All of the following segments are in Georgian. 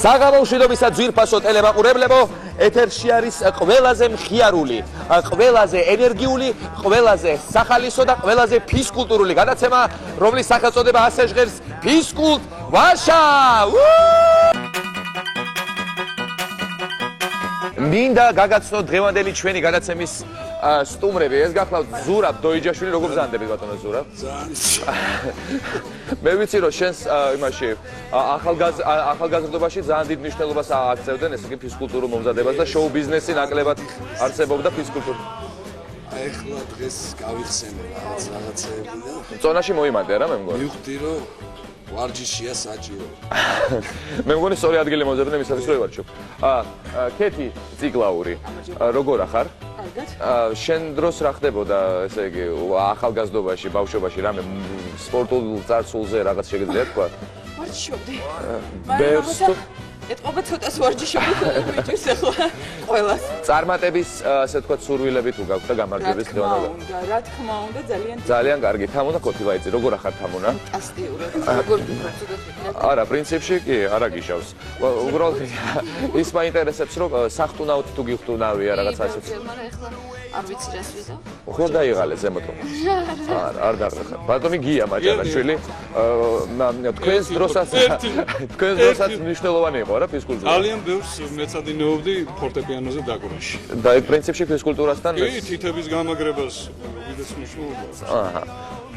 საღამო მშვიდობისა ძვირფასო ტელემაყურებლებო, ეთერში არის ყველაზე მხიარული, ყველაზე ენერგიული, ყველაზე სახალისო და ყველაზე ფიზკულტურული გადაცემა, რომლის სახელწოდება ასე ჟღერს ფიზკულტ ვაშა. მინდა გაგაცნოთ დღევანდელი ჩვენი გადაცემის სტუმრები. ეს გახლავთ ზურაბ დოიჯაშვილი, როგორ ბრძანდებით ბატონო ზურაბ? მე ვიცი რომ შენს იმაში ახალგაზრდობაში ძალიან დიდ მნიშვნელობას აქცევდნენ ესე იგი ფიზკულტურულ მომზადებას და შოუ ბიზნესი ნაკლებად არსებობდა ფიზკულტურა. ეხლა დღეს გავიხსენე რაღაცეები და წონაში მოიმანდე რა მე მგონი. მივხვდი რომ ვარჯიშია საჭირო. მე მგონი სწორი ადგილი მოძებნე მისათვის რომ ევარჯიშობ. კეთი ციკლაური, როგორ ახარ? შენ დროს რა ხდებოდა, ესე იგი, ახალგაზრდობაში, ბავშვობაში, რამე სპორტულ წარსულზე რაღაც შეგიძლია თქვა? ვარჯიშობდი. მაგრამ ეთყობა ცოტას ვარჯიშობდი ვიჯის ახლა ყველას. წარმატების, ასე თქვა, სურვილები თუ გაქვთ და გამარჯვების დღევანდელი. რა თქმა უნდა, ძალიან კარგი. თამუნა ქოთილაიძე, როგორ ახარ თამუნა? ფანტასტიკური. როგორ ვიწოდოთ? არა, პრინციპში კი არა გიშავს. უბრალოდ ის მაინტერესებს, რომ სახტუნაოთ თუ გიხტუნავია რაღაც ასეთ. მაგრამ ახლა არ ვიცი რას ვიზავ. ხო დაიღალე ზემოთ. არ დაღეხა. ბატონი გია მაჭარაშვილი, თქვენს დროსაც მნიშვნელოვანი იყო რა ფიზკულტურა. ძალიან ბევრს მეცადინეობდი ფორტეპიანოზე დაკვრაში. და პრინციპში ფიზკულტურასთან კი, თითების გამაგრებას, უდიდეს მნიშვნელობას. აჰა.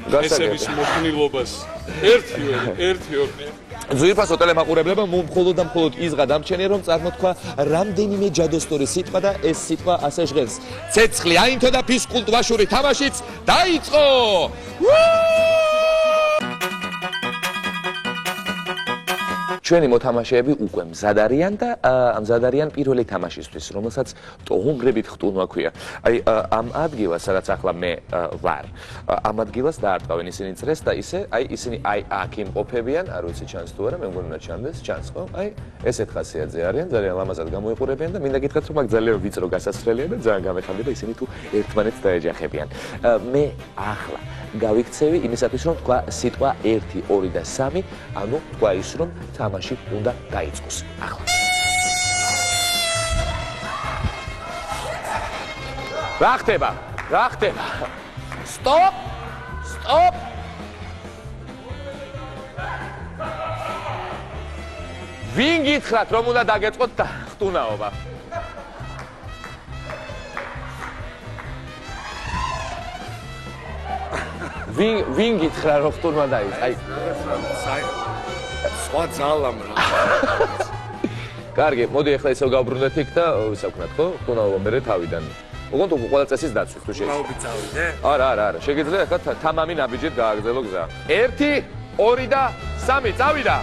ესების მოხნილობას. ერთი ორი. ძვირფასო ტელემაყურებლებო, მხოლოდ და მხოლოდ ის გადამჩენია, რომ წარმოთქვა რამდენიმე ჯადოსნური სიტყვა და ეს სიტყვა ასე ჟღერს. ცეცხლი აინთო და ფიზკულტ ვაშური თამაშიც დაიწყო! ჩვენი მოთამაშეები უკვე მზად არიან და მზად არიან პირველი თამაშისთვის, რომელსაც ტოღუმრებით ხტუნვა ქვია. აი ამ ადგილას, სადაც ახლა მე ვარ, ამ ადგილას დაარტყავენ ისინი წრეს და ისინი აქ იმყოფებიან, არ ვიცი ჩანს თუ არა, მე მგონი უნდა ჩანდეს, ჩანს ხო? აი ესეთ ხასიათზე არიან, ძალიან ლამაზად გამოიყურებიან და მინდა გითხრათ, რომ მაგ ძალიან ვიწრო გასასწრელია და ძალიან გამეხანდება ისინი თუ ერთმანეთს დაეჯახებიან. მე ახლა გავიქცევი იმისათვის, რომ თქვა სიტყვა 1, 2 და 3, ანუ თქვა ის, რომ თამაში უნდა დაიწყოს. ახლა. რა ხდება? სტოპ! ვინ გითხრათ, რომ უნდა დაგეწყოთ ხტუნაობა? ვინ გითხრა რომ ხტუნვა დაიწყო? აი სხვა ძალამ რა. კარგი, მოდი ახლა ისევ გავბრუნდეთ იქ და ვისაუბროთ, ხო? ხტუნაობა მერე თავიდან. უგონთ ყველა წესის დაცვის თუ შეიძლება. ხტუნაობი წავიდე? არა. შეგიძლია ახლა თამამი ნაბიჯით გააგრძელო გზა. 1, 2 და 3 წავიდა.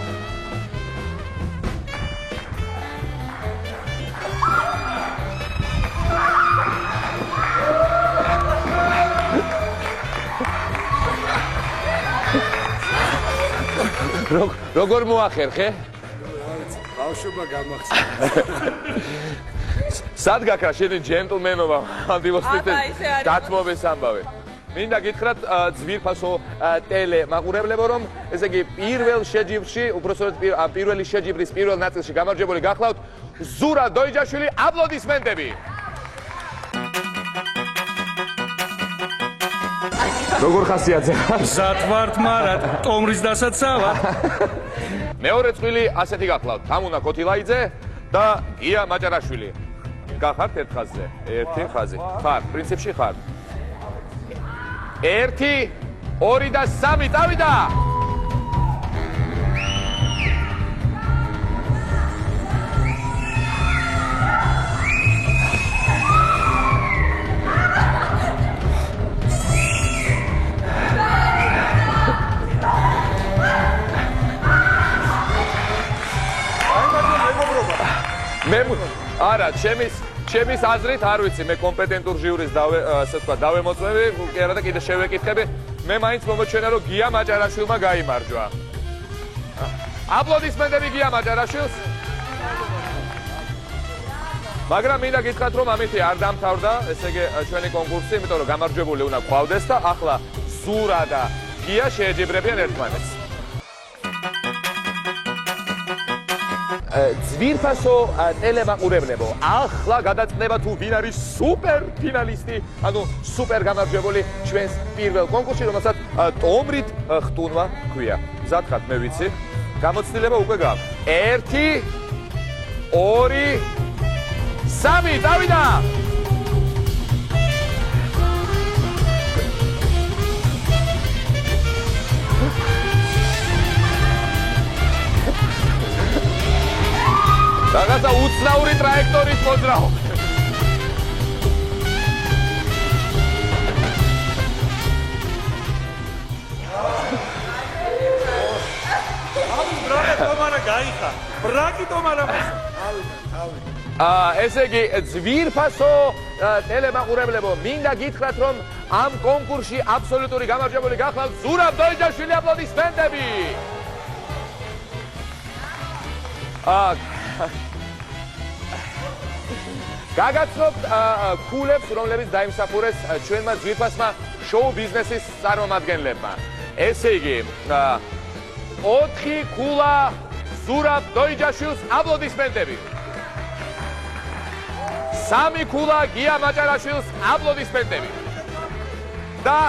როგორ მოახერხე? ბავშვობა გამახსენე. სად გაქრა შენი ჯენტლმენობა ამდილოსთვის დათმობის ამბავი? მინდა გითხრათ ძვირფასო ტელემაყურებლებო, რომ ესე იგი პირველ შეჯიბრში, უпроსტოდ პირველი შეჯიბრის პირველ ნაწილში გამარჯვებული გახლავთ ზურაბ დოიჯაშვილი, აპლოდისმენტები. როგორ ხასიათზე? მზად ვართ, მაგრამ ტომრის დასაცავად. მეორე წვილი ასეთი გახლავთ, თამუნა ქოთილაიძე და გია მაჭარაშვილი. გახართ ერთ ხაზზე? ერთი ხაზი. ხარ, პრინციპში ხარ. 1, 2 და 3 წავიდა. არა, ჩემის აზრით არ ვიცი, მე კომპეტენტურ ჟიურის ასე თქვა დავემოწმები, კი არა და კიდე შევეკითხები. მე მაინც მომოჩვენა, რომ გია მაჭარაშვილმა გაიმარჯვა. აპლოდისმენტები გია მაჭარაშვილს. მაგრამ მინდა გითხრათ, რომ ამითი არ დამთავრდა, ესე იგი ჩვენი კონკურსი, იმიტომ რომ გამარჯვებული უნდა გვყავდეს და ახლა ზურა და გია შეეჯიბრებიან ერთმანეთს. ძვირფასო ტელემაყურებლებო, ახლა გადაწყდება თუ ვინ არის სუპერ ფინალისტი, ანუ სუპერ გამარჯვებული ჩვენს პირველ კონკურსში, რომელსაც ტომრით ხტუნვა ჰქვია. მზად ხართ, მე ვიცი. გამოცდილება უკვე გაქვს. 1 2 3 დავიდა! რაღაცა უცნაური ტრაექტორით მოძრაობ. ესე იგი ძვირფასო ტელემაყურებლებო, მინდა გითხრათ, რომ ამ კონკურსში აბსოლუტური გამარჯვებული გახლავთ ზურაბ დოიჯაშვილი, აპლოდისმენტები. გაგაცნობთ ქულებს, რომლებიც დაიმსახურეს ჩვენმა ძვირფასმა შოუ ბიზნესის წარმომადგენლებმა. ესე იგი 4 ქულა ზურაბ დოიჯაშვილს, აპლოდისმენტები. 3 ქულა გია მაჭარაშვილს, აპლოდისმენტები. და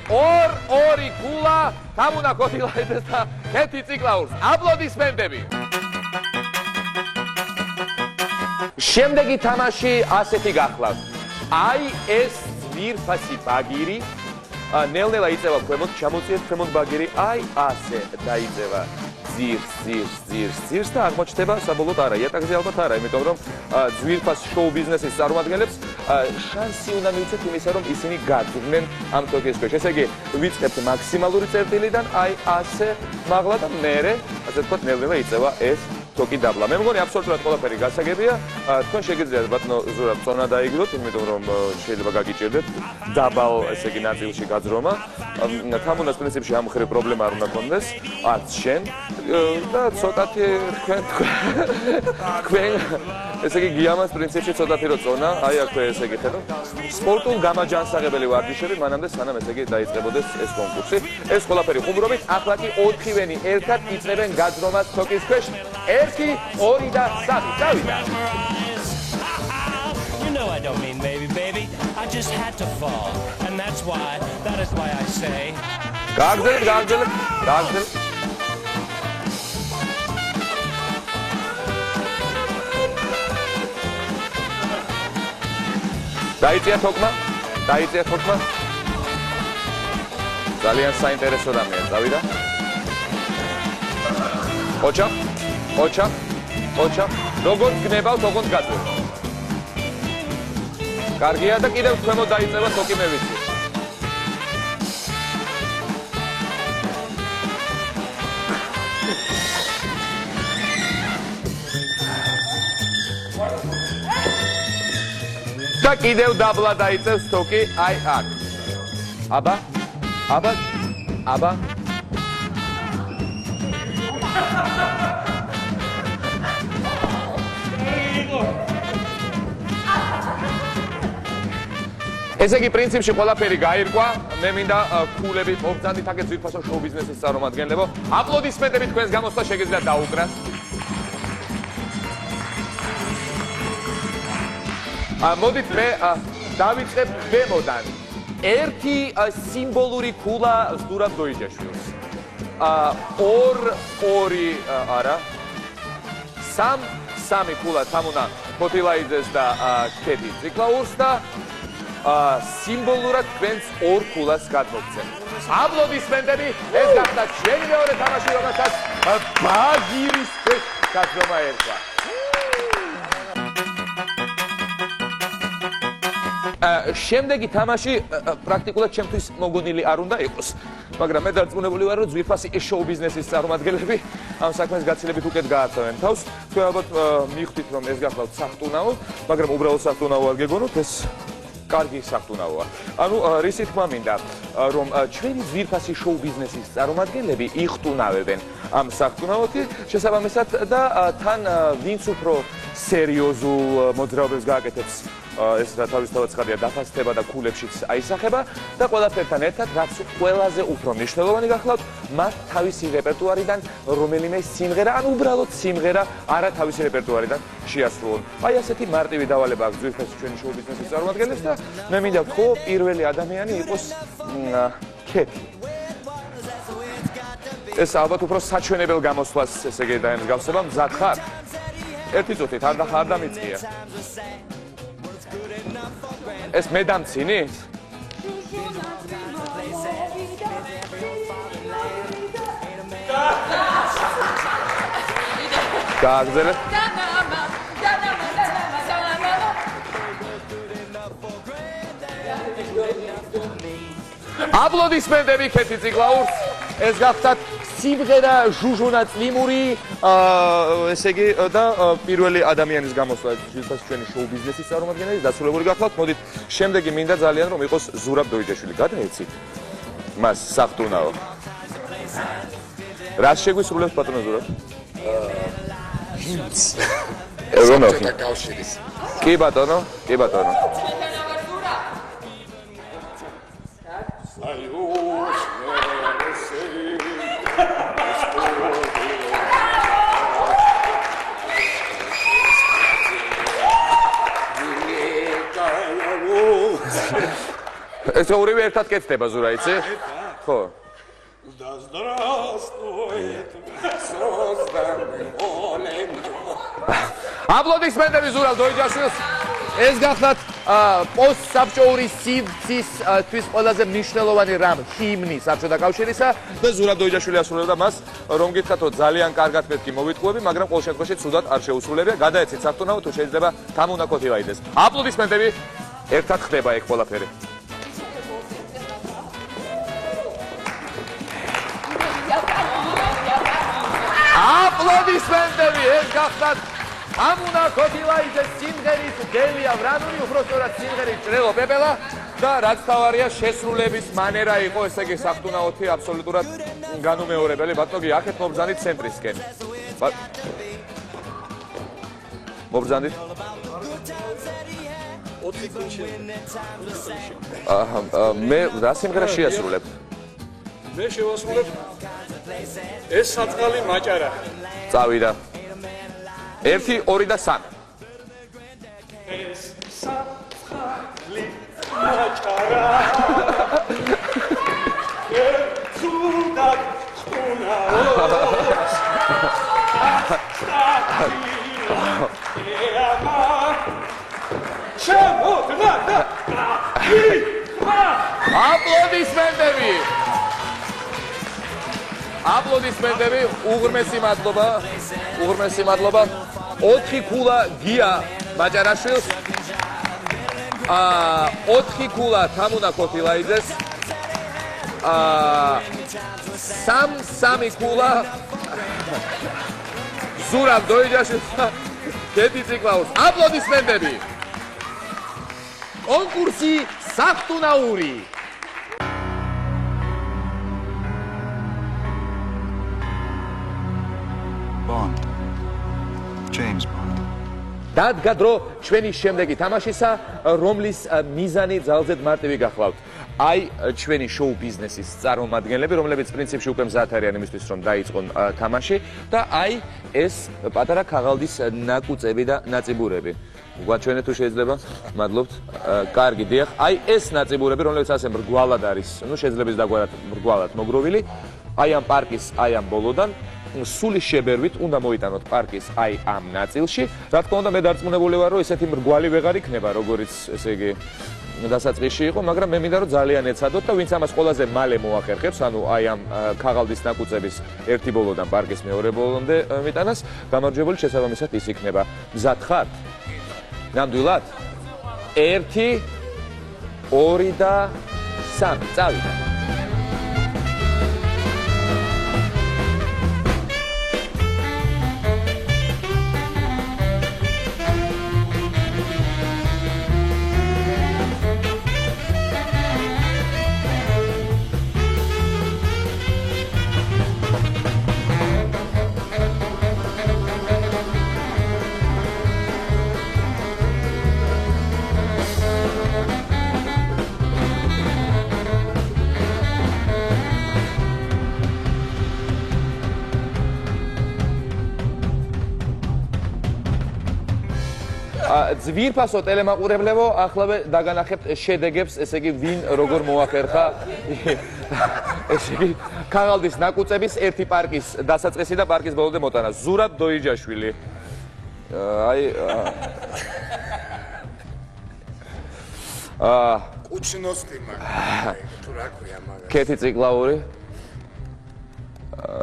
2 ქულა თამუნა ქოთილაიძეს და კეთი ციკლაურს, აპლოდისმენტები. შემდეგი თამაში ასეთი გახლავთ. აი ეს ძვირფასი ბაგირი ნელ-ნელა იწევა ქვემოთ, ჩამოწიეთ ქვემოთ ბაგირი, აი ასე დაიწევა ძირს და აღმოჩნდება საბოლოოდ არა, იატაკზე ალბათ არა, იმიტომ რომ ძვირფას შოუ ბიზნესის წარმომადგენლებს შანსი უნდა მივცეთ იმისა, რომ ისინი გაძვრნენ ამ თოკის ქვეშ. ესე იგი, ვიწყებთ მაქსიმალური წერტილიდან, აი ასე მაღლა და მერე, ასე ვთქვათ, ნელ-ნელა იწევა ეს თოკი დაბლა. მე მგონი აბსოლუტურად ყველაფერი გასაგებია. თქვენ შეგიძლიათ ბატონო ზურაბ წონა დაიგდოთ, იმიტომ რომ შეიძლება გაგიჭირდეთ დაბალ, ესე იგი, ნაწილში გაძრომა. თამუნას პრინციპში ამ ხრი პრობლემა არ უნდა გქონდეს, არც შენ და ცოტათი თქვენ ესე იგი გიამას პრინციპში ცოტათი რო წონა, აი აქვე ესე იგი ხედავ. სპორტულ გამაჯანსაღებელი ვარჯიშები მანამდე სანამ ესე იგი დაიწყებოდეს ეს კონკურსი. ეს ყველაფერი ხუმრობით, ახლა კი 4-ვენი ერთად იწყებენ გაძრომას თოკის ქვეშ. 1 2 და 3 დავიდა. You know I don't mean maybe, baby. I just had to fall, and that is why I say. გაგზელეთ. დაიწია თოკმა. ძალიან საინტერესო რამეა, წავიდა. ოჩა. როგორც გნებავთ, ოღონდ გაძვირთ. კარგია და კიდევ ქვემოთ დაიწევა თოკი, მე ვიცი. და კიდევ დაბლა დაიწევს თოკი, აი აქ. აბა. ესე იგი პრინციპში ყველაფერი გაირკვა. მე მინდა ქულები მობრძანდით აქეთ ძვირფასო შოუ ბიზნესის წარმომადგენლებო. აპლოდისმენტები თქვენს გამოსვლა შეგიძლიათ დაუკრათ. მოდით მე დავიწყებ ქვემოდან. 1 სიმბოლური ქულა ზურაბ დოიჯაშვილს. 2 არა. 3 ქულა თამუნა ქოთილაიძეს და კეთი ციკლაურს და სიმბოლურად თქვენს 2 ქულას გადმოგცემ. აპლოდისმენტები, ეს გახდა ჩვენი მეორე თამაში, რომელსაც ბაგირის ქვეშ გაძრომა ერქვა. შემდეგი თამაში პრაქტიკულად ჩემთვის მოგონილი არ უნდა იყოს, მაგრამ მე დარწმუნებული ვარ, რომ ძვირფასი შოუ ბიზნესის წარმომადგენლები ამ საქმეს გაცილებით უკეთ გააცავენ თავს. თქვენ ალბათ მიხვდით, რომ ეს გახლავთ სახტუნაო, მაგრამ უბრალოდ სახტუნაო არ გეგონოთ, ეს კარგი სახტუნაოა. ანუ რისი თქმა მინდა, რომ ჩვენი ძვირფასი შოუ ბიზნესის წარმომადგენლები იხტუნავებენ ამ სახტუნაოთი შესაბამისად და თან ვინც უფრო სერიოზულ მოძრაობებს გააკეთებს ეს რა თავისთავად ცხადია დაფასდება და ქულებშიც აისახება და ყველაფერთან ერთად რაც ყველაზე უფრო მნიშვნელოვანი გახლავთ მათ თავისი რეპერტუარიდან რომელიმე სიმღერა ან უბრალოდ სიმღერა არა თავისი რეპერტუარიდან შეასრულონ. აი ასეთი მარტივი დავალება აქვს ძვირფასი ჩვენი შოუ ბიზნესის წარმომადგენლებს და მე მინდა ვთქვა პირველი ადამიანი იყოს კეთი. ეს ალბათ უფრო საჩვენებელ გამოსვლას ესე იგი დაემსგავსება მზად ხარ? ერთი წუთით არ დამიწია. ეს მე დამცინი? გააგზელე? აპლოდისმენტები ქეთი ციკლაურს. ეს გახდათ სიმღერა ჟუჟუნა წლიმური, ესე იგი და პირველი ადამიანის გამოსვლა ძირითადად ჩვენი შოუ ბიზნესის წარმომადგენელი დასრულებული გახლავთ. მოდით, შემდეგი მინდა ძალიან რომ იყოს ზურაბ დოიჯაშვილი. გადაეცით მას სახტუნაო. რას შეგვისრულებს ბატონო ზურაბ? საბჭოთა კავშირის. კი ბატონო, კი ბატონო. ეს ორივე ერთად კეთდება ზურა, იცი? ხო. აპლოდისმენტები ზურაბ დოიჯაშვილს. ეს გახლავთ პოსტსაბჭოური სივრცისთვის ყველაზე მნიშვნელოვანი რამ ჰიმნი საბჭოთა კავშირისა და ზურაბ დოიჯაშვილი ასრულებდა მას, რომ გითხრათ რომ ძალიან კარგად მეთქი მოვიტყუები, მაგრამ ყოველ შემთხვევაში ცუდად არ შეუსრულებია. გადაეცით საფრთხუნავ თუ შეიძლება თამუნაკოთი ვაიდეს. აპლოდისმენტები ერთად ხდება ეგ ყველაფერი. აპლოდისმენტები ეს გახდათ ამუნა კოთილაიძეს სიმღერის დელია ვრანური, უბრალოდ სიმღერის ჭრელო პეპელა და რაც თავარია შესრულების მანერა იყო, ესე იგი საფრთხუნაოთი აბსოლუტურად განუმეორებელი. ბატონო გი აქეთ მობრძანით ცენტრისკენ. მობრძანით? 4 გუნდში. მე რა სიმღერა შეასრულებ? მე შევასრულებ ეს საწყალი მაჭარა. წავიდა. 1, 2 და 3. ეს საწყალი მაჭარა. ცუდად ხუნაო. აპლოდისმენტები. აპლოდისმენტები, უღრმესი მადლობა. 4 ქულა გია მაჭარაშვილს. 4 ქულა თამუნა კოთილაიძეს. 3 ქულა ზურაბ დოიჯაშვილს. კეთი ციკლაურს. აპლოდისმენტები. კონკურსი საფრთხუნაური. Bond. James Bond. დადგა დრო ჩვენი შემდეგი თამაშისა, რომლის მიზანი ძალზედ მარტივი გახლავთ. აი ჩვენი შოუ ბიზნესის წარმომადგენლები, რომლებიც პრინციპში უკვე მზად არიან იმისთვის, რომ დაიწყონ თამაში და აი ეს პატარა ქაღალდის ნაკუწები და ნაწიბურები. გვაჩვენეთ თუ შეიძლება? მადლობთ. კარგი, დიახ. აი ეს ნაწიბურები, რომლებიც ასე მრგვალად არის, ну შეიძლება დაგვარად მრგვალად მოგროვილი, აი ამ პარკის, აი ამ ბოლოდან სული შებერვით უნდა მოიტანოთ პარკის აი ამ ნაწილში. რა თქმა უნდა, მე დარწმუნებული ვარ, რომ ესეთი მრგვალი ვეღარ იქნება, როგორიც ესე იგი დასაწყისში იყო, მაგრამ მე მინდა რომ ძალიან ეცადოთ და ვინც ამას ყველაზე მალე მოახერხებს, ანუ აი ამ ქაღალდის ნაკუწების ერთი ბოლოდან პარკის მეორე ბოლომდე მიტანას, გამარჯვებული შესაბამისად ის იქნება. მზად ხართ? ნამდვილად? 1, 2 და 3. წავიდა. ძვირფასო ტელემაყურებლებო, ახლავე დაგანახებთ შედეგებს, ესე იგი ვინ როგორ მოახერხა. ესე იგი ქაღალდის ნაკუწების ერთი პარკის დასაწყისი და პარკის ბოლომდე მოტანა. ზურაბ დოიჯაშვილი. კუჩნოსტი მაგრამ თუ რა ქვია მაგრამ კეთი ციკლაური.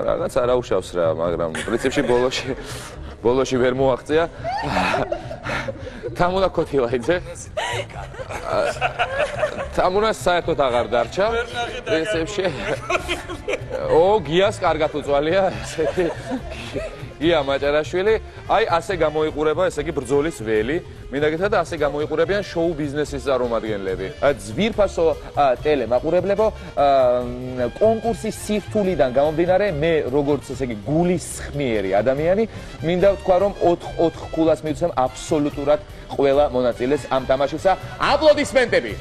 რაღაც არ აუშავს რა, მაგრამ პრინციპში ბოლოში ვერ მოაღწია. თამუნა ქოთილაიძე. თამუნა საერთოდ აღარ დარჩა. პრინციპში. გიას კარგად უწვალია, ესეთი. გია მაჭარაშვილი, აი ასე გამოიყურება, ესე იგი ბრძოლის ველი. მინდა გითხრა და ასე გამოიყურებიან შოუ ბიზნესის წარმომადგენლები. ძვირფასო ტელემაყურებლებო, კონკურსის სირთულიდან გამომდინარე, მე როგორც ესე იგი გულისხმიერი ადამიანი, მინდა ვთქვა, რომ 4 ქულას მივცემ აბსოლუტურად ყველა მონაწილეს ამ თამაშისა. აპლოდისმენტები.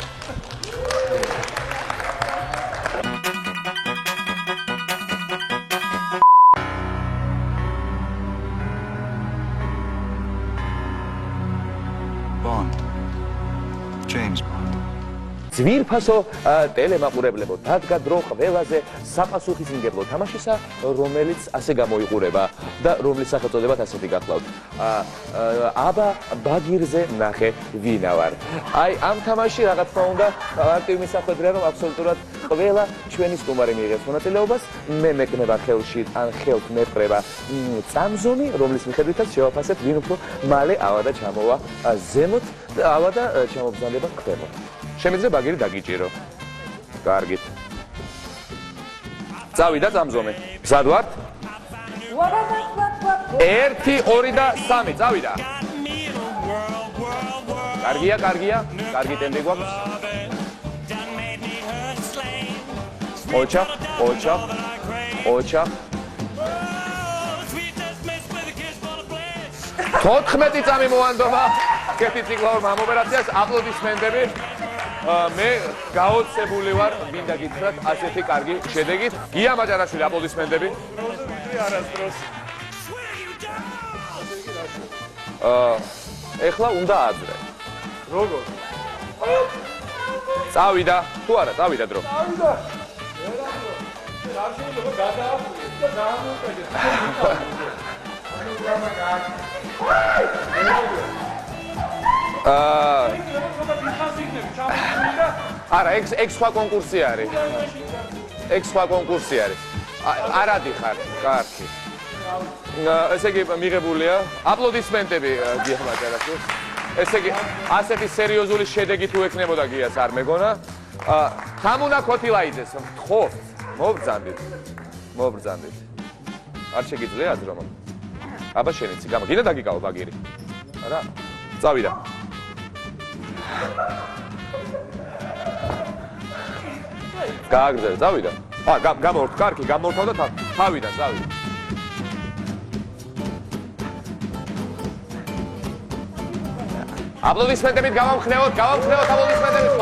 Bond. James Bond. ძვირფასო ტელემაყურებლებო, დადგა დრო ყველაზე საპასუხისმგებლო თამაშისა, რომელიც ასე გამოიყურება და რომლის სახელწოდებაც ასეთი გახლავთ. აბა ბაგირზე ნახე ვინა ვარ. აი ამ თამაში რა თქმა უნდა აქტივი მისახვედრია, რომ აბსოლუტურად ყველა ჩვენი სტუმარი მიიღებს მონაწილეობას. მე მეკნება ხელში ან ხელთ მეპყრება წამზომი, რომლის მიხედვითაც შევაფასებთ ვინ უფრო მალე ავა და ჩამოვა ზემოთ და ავა და ჩამობრძანდება ქვემოთ. შემიძლია ბაგირი დაგიჭირო. კარგით. წავიდა წამზომი. მზად ვართ? 1, 2 და 3 წავიდა. კარგია, კარგია. კარგი ტემპი გვაქვს. ოჩა. 14 წამი მოანდომა. კეთი ციკლაურმა ამ ოპერაციას აპლოდისმენტები. მე გაოცებული ვარ, მინდა გითხრათ, ასეთი კარგი შედეგით. გია მაჭარაშვილი, აპლოდისმენტები. არასდროს. ეხლა უნდა აძრე. როგორ? წავიდა, თუ არა, წავიდა დრო. წავიდა. შეიძლება გადაახვიეთ და დაამოუკიდეთ. არა, ეგ სხვა კონკურსი არის. ეგ სხვა კონკურსი არის. არ ადიხარ, კარგი. ესე იგი მიღებულია აპლოდისმენტები გია მაჭარაშვილს. ესე იგი ასეთი სერიოზული შედეგი თუ ექნებოდა გიას არ მეგონა. თამუნა ქოთილაიძეს ვთხოვთ, მობრძანდით. არ შეგიძლია აზრომა. აბა შენიცი, გამა, კიდე დაგიკავო ბაგირი. არა, წავიდა. გააგრძელე, წავიდა. გამორთ, კარგი, გამორთო და თავიდან წავიდა. აპლოდისმენტებით გავამხნევოთ აპლოდისმენტებით.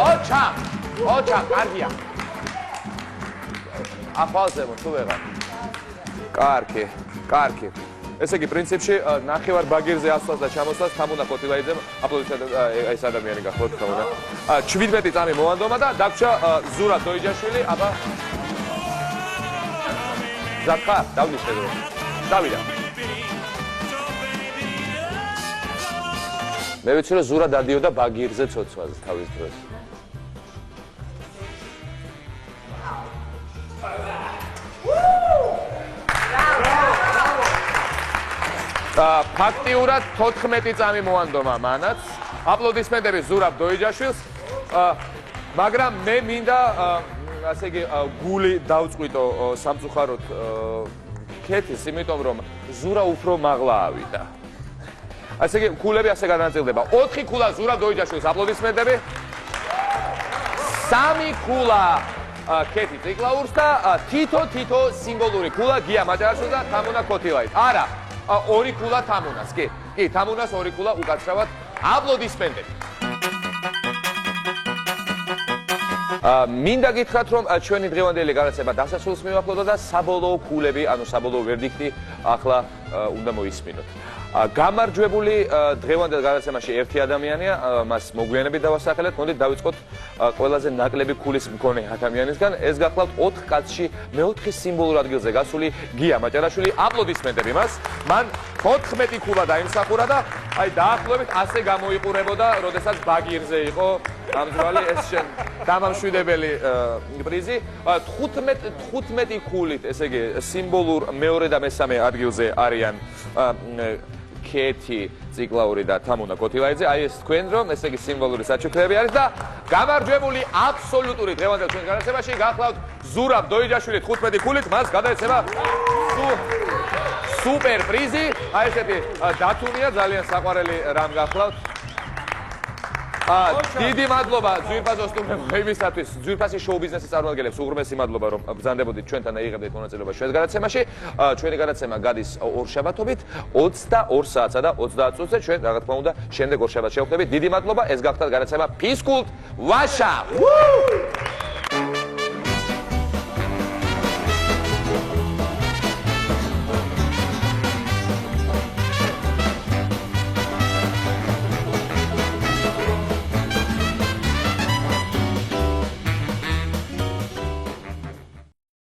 ოჩა, კარგია. აფალზემო, თუ ვეღარ. კარგი. ესე იგი პრინციპში ნახევარ ბაგირზე ასვლას და ჩამოსვლას თამუნა ქოთილაიძემ აპლოდისმენტები ეს ადამიანი გახლავთ თამუნა. 17 წამი მოანდომა და დაგვრჩა ზურაბ დოიჯაშვილი, აბა ზაქა, დავნიშნე დრო. დავიდა. მე ვიცი რომ ზურა დადიოდა ბაგირზე ცოცვაზე თავის დროს. ფაქტიურად 14 წამი მოანდომა მანაც. აპლოდისმენტები ზურაბ დოიჯაშვილს. მაგრამ მე მინდა ასე იგი გული დავწყვიტო სამწუხაროდ კეთის, იმიტომ რომ ზურა უფრო მაღლა ავიდა. ასე იგი ქულები ასე გადანაწილდება. 4 ქულა ზურაბ დოიჯაშვილს აპლოდისმენტები. 3 ქულა კეთი ციკლაურს და თითო სიმბოლური ქულა გია მაჭარაშვილს და თამუნა ქოთილაიძეს. არა, 2 ქულა თამუნას, კი, თამუნას 2 ქულა უკაცრავად აპლოდისმენტები. მინდა გითხრათ, რომ ჩვენი დღევანდელი გადაცემა დასასრულს მივახლოვდა და საბოლოო ქულები, ანუ საბოლოო ვერდიქტი ახლა უნდა მოისმინოთ. გამარჯვებული დღევანდელ გადაცემაში ერთი ადამიანია, მას მოგვიანებით დავასახელეთ. მოდით დავიწყოთ ყველაზე ნაკლები ქულის მქონე ადამიანისგან. ეს გახლავთ 4 კაცში მეოთხე სიმბოლურ ადგილზე გასული გია მაჭარაშვილი. აპლოდისმენტები მას. მან 14 ქულა დაიმსახურა და აი დაახლოებით ასე გამოიყურებოდა, როდესაც ბაგირზე იყო ამძვალი ეს დამამშვიდებელი პრიზი. 15 ქულით, ესე იგი სიმბოლურ მეორე და მესამე ადგილზე არიან კეთი, ციკლაური და თამუნა კოთილაიძე. აი ეს თქვენ რომ ესე იგი სიმბოლური საჩუქრები არის და გამარჯვებული აბსოლუტური დღევანდელ ჩვენ გადაცემაში გახლავთ ზურაბ დოიჯაშვილი 15 ქულით, მას გადაეცემა სუპერ პრიზი. აი ესეთი დათუნია, ძალიან საყვარელი რამ გახლავთ. დიდი მადლობა ძვირფას ოსტუმრებისათვის, ძვირფასი შოუ ბიზნესის წარმომადგენლებს უღრმესი მადლობა რომ ბრძანდებოდით ჩვენთან და იღებდით მონაწილეობას ჩვენს გადაცემაში. ჩვენი გადაცემა გადის ორშაბათობით 22 საათსა და 30 წუთზე. ჩვენ რა თქმა უნდა შემდეგ ორშაბათს შევხვდებით. დიდი მადლობა, ეს გახდათ გადაცემა ფიზკულტ ვაშა.